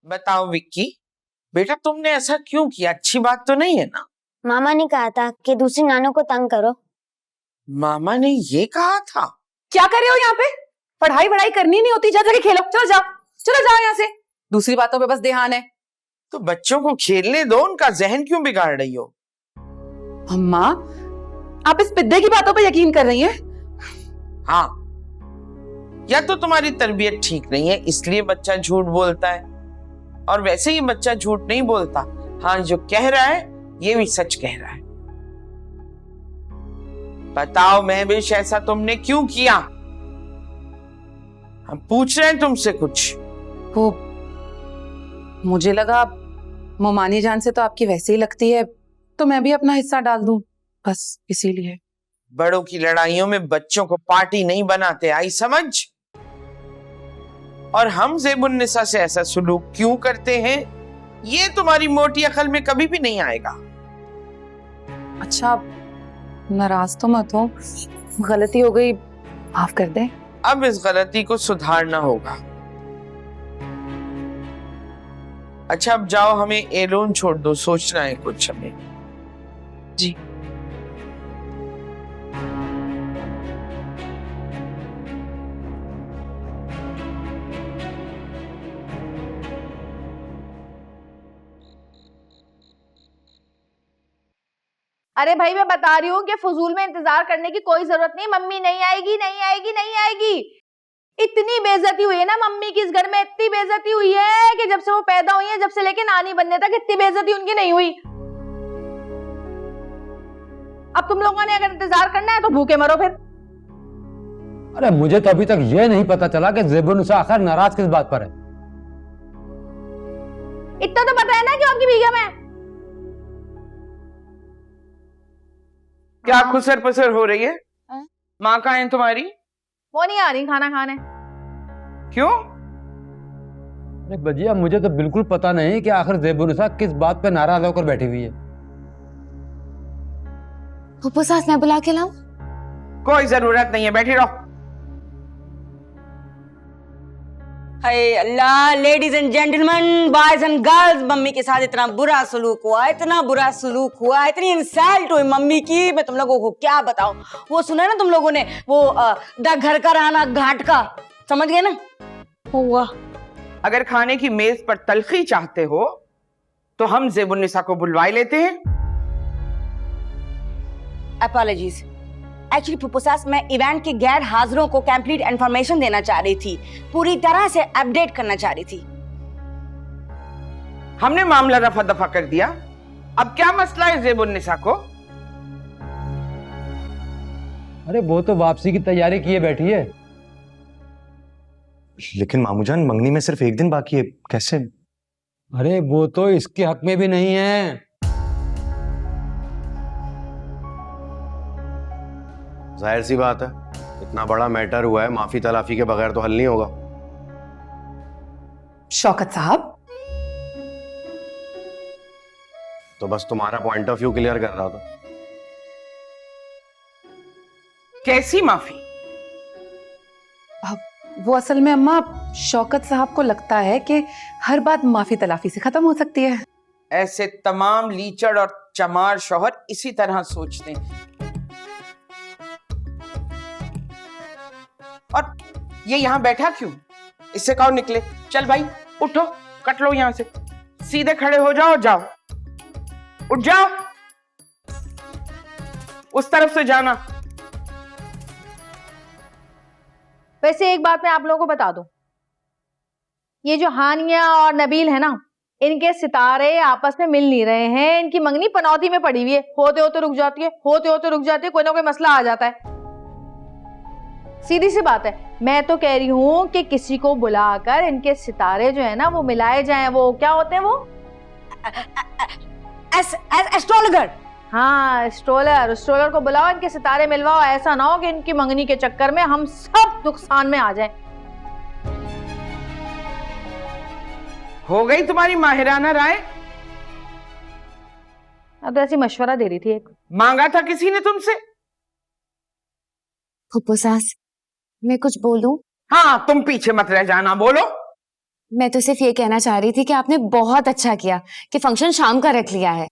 बताओ विक्की, बेटा तुमने ऐसा क्यों किया? अच्छी बात तो नहीं है ना। मामा ने कहा था कि दूसरी नानों को तंग करो। मामा ने ये कहा था? क्या कर रहे हो यहाँ पे? पढ़ाई करनी नहीं होती, जा जाके खेलो। चलो जाओ यहाँ से। दूसरी बातों पे बस ध्यान है। तो बच्चों को खेलने दो, उनका जहन क्यों बिगाड़ रही हो? अम्मा, आप इस पिद्दे की बातों पे यकीन कर रही हैं? हाँ, या तो तुम्हारी तरबियत ठीक नहीं है इसलिए बच्चा झूठ बोलता है, और वैसे ही बच्चा झूठ नहीं बोलता। हाँ, जो कह रहा है ये भी सच कह रहा है। बताओ महविश, ऐसा तुमने क्यों किया? हम पूछ रहे हैं तुमसे कुछ। वो मुझे लगा मोमानी जान से तो आपकी वैसे ही लगती है, तो मैं भी अपना हिस्सा डाल दूं, बस इसीलिए। बड़ों की लड़ाइयों में बच्चों को पार्टी नहीं बनाते, आई समझ? और हम ज़ेबुन्निसा से ऐसा सुलूक क्यों करते हैं, ये तुम्हारी मोटी अकल में कभी भी नहीं आएगा। अच्छा, नाराज तो मत हो, गलती हो गई, माफ कर दे। अब इस गलती को सुधारना होगा। अच्छा, अब जाओ, हमें एलोन छोड़ दो, सोचना है कुछ हमें। जी। अरे भाई, मैं बता रही हूँ कि फजूल में इंतजार करने की कोई जरूरत नहीं। मम्मी नहीं आएगी, नहीं आएगी, नहीं आएगी। इतनी बेइज्जती हुई है ना मम्मी की इस घर में, इतनी बेइज्जती हुई है कि जब से वो पैदा हुई है, जब से लेके नानी बनने तक, इतनी बेइज्जती उनकी नहीं हुई। अब तुम लोगों ने अगर इंतजार करना है तो भूखे मरो फिर। अरे मुझे तो अभी तक ये नहीं पता चला कि ज़ेबुन्निसा आखिर नाराज किस बात पर है। इतना तो पता है ना कि आपकी बेगम है। क्या खुसर पुसर हो रही है? माँ कहाँ है तुम्हारी? वो नहीं आ रही खाना खाने। क्यों? अरे भजिया, मुझे तो बिल्कुल पता नहीं कि आखिर ज़ेबुन्निसा किस बात पे नाराज होकर बैठी हुई है। फूफो सास, मैं बुला के लाऊं? कोई जरूरत नहीं है, बैठी रहो। हाय Allah, ladies and gentleman, boys and girls, mummy के साथ इतना बुरा सलूक हुआ, इतना बुरा सलूक हुआ, इतनी इंसल्ट हुई मम्मी की, मैं तुम लोगों को क्या बताऊं। वो सुना है ना तुम लोगों ने, वो द घर का रहना घाट का, समझ गए ना? हुआ। अगर खाने की मेज पर तलखी चाहते हो तो हम ज़ेबुन्निसा को बुलवाए लेते हैं। अपॉलॉजीज। एक्चुअली फूफो सास, मैं इवेंट के गैर हाजिरों को कंप्लीट इंफॉर्मेशन देना चाह रही थी, पूरी तरह से अपडेट करना चाह रही थी। हमने मामला रफा दफा कर दिया, अब क्या मसला है ज़ेबुन्निसा को? अरे वो तो वापसी की तैयारी किए बैठी है। लेकिन मामूजान, मंगनी में सिर्फ एक दिन बाकी है, कैसे? अरे वो तो इसके हक में भी नहीं है। जाहिर सी बात है, इतना बड़ा मैटर हुआ है, माफी तलाफी के बगैर तो हल नहीं होगा। शौकत साहब, तो बस तुम्हारा पॉइंट ऑफ व्यू क्लियर कर रहा था। कैसी माफी? वो असल में अम्मा, शौकत साहब को लगता है कि हर बात माफी तलाफी से खत्म हो सकती है। ऐसे तमाम लीचड़ और चमार शौहर इसी तरह सोचते हैं। और ये यहां बैठा क्यों? इससे कहो निकले। चल भाई, उठो, कट लो यहां से, सीधे खड़े हो जाओ, जाओ, उठ जाओ, उस तरफ से जाना। वैसे एक बात मैं आप लोगों को बता दूं, ये जो हानिया और नबील है ना, इनके सितारे आपस में मिल नहीं रहे हैं। इनकी मंगनी पनौती में पड़ी हुई है, होते होते रुक जाती है, होते होते रुक जाती है, कोई ना कोई मसला आ जाता है। सीधी सी बात है, मैं तो कह रही हूं कि किसी को बुलाकर इनके सितारे जो है ना वो मिलाए जाएं। वो क्या होते हैं, वो एस्ट्रोलॉगर। हाँ, एस्ट्रोलर को बुलाओ, इनके सितारे मिलवाओ। ऐसा ना हो कि इनकी मंगनी के चक्कर में हम सब नुकसान में आ जाएं। हो गई तुम्हारी माहिराना राय? अब तो ऐसी मशवरा दे रही थी। एक मांगा था किसी ने तुमसे? फूफो सास, मैं कुछ बोलूं? हाँ, तुम पीछे मत रह जाना, बोलो। मैं तो सिर्फ ये कहना चाह रही थी कि आपने बहुत अच्छा किया कि फंक्शन शाम का रख लिया है।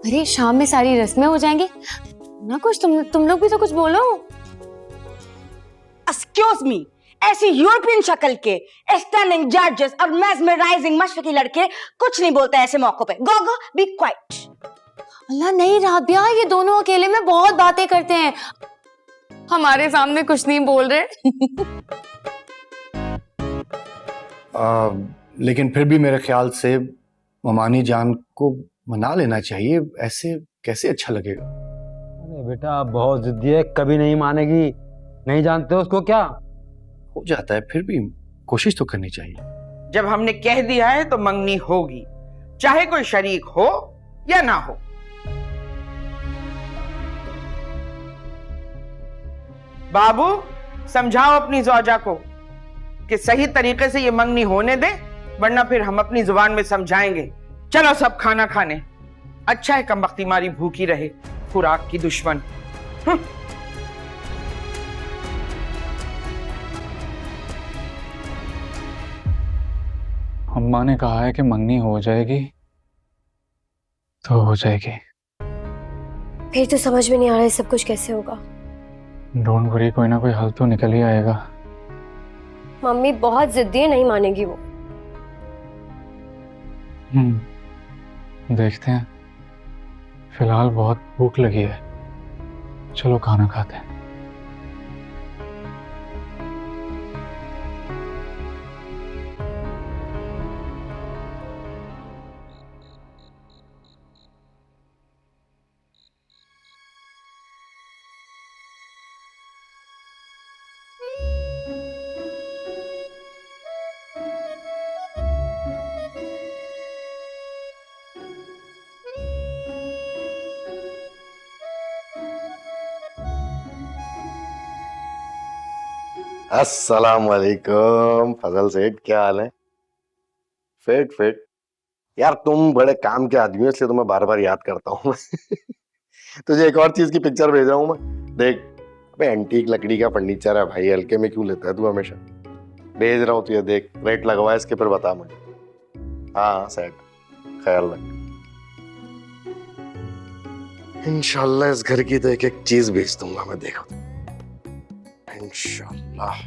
अरे शाम में सारी रस्में हो जाएंगी ना। कुछ तुम लोग भी तो कुछ बोलो। एक्सक्यूज मी, ऐसी यूरोपियन शक्ल के स्टनिंग जजेस और मेस्मराइजिंग मशरकी लड़के कुछ नहीं बोलते ऐसे मौकों पे। गो गो बी क्वाइट। अल्लाह नहीं राबिया, ये दोनों अकेले में बहुत बातें करते हैं, हमारे सामने कुछ नहीं बोल रहे। लेकिन फिर भी मेरे ख्याल से ममानी जान को मना लेना चाहिए, ऐसे कैसे अच्छा लगेगा। अरे बेटा आप बहुत जिद्दी है, कभी नहीं मानेगी। नहीं जानते हो उसको क्या हो जाता है, फिर भी कोशिश तो करनी चाहिए। जब हमने कह दिया है तो मंगनी होगी, चाहे कोई शरीक हो या ना हो। बाबू समझाओ अपनी ज़ौजा को कि सही तरीके से ये मंगनी होने दे, वरना फिर हम अपनी जुबान में समझाएंगे। चलो सब खाना खाने। अच्छा है कमबख्ती मारी भूखी रहे, खुराक की दुश्मन। अम्मा ने कहा है कि मंगनी हो जाएगी तो हो जाएगी। फिर तो समझ में नहीं आ रहा है सब कुछ कैसे होगा। डोंट वरी, कोई ना कोई हल तो निकल ही आएगा। मम्मी बहुत जिद्दी है, नहीं मानेगी वो। देखते हैं, फिलहाल बहुत भूख लगी है, चलो खाना खाते हैं। अस्सलाम वालेकुम फजल सेठ, क्या हाल है? फिट फिट यार, तुम बड़े काम के आदमी हो इसलिए तुम्हें बार बार याद करता हूँ। तुझे एक और चीज की पिक्चर भेज रहा हूँ मैं, देख। अबे एंटीक लकड़ी का फर्नीचर है भाई, हल्के में क्यों लेता है तू हमेशा? भेज रहा हूँ तुझे, देख। रेट लगवा इसके फिर बता मुझे। हाँ सेठ, ख्याल रख। इंशाल्लाह इस घर की तो एक एक चीज भेज दूंगा मैं, देखो इंशाल्लाह।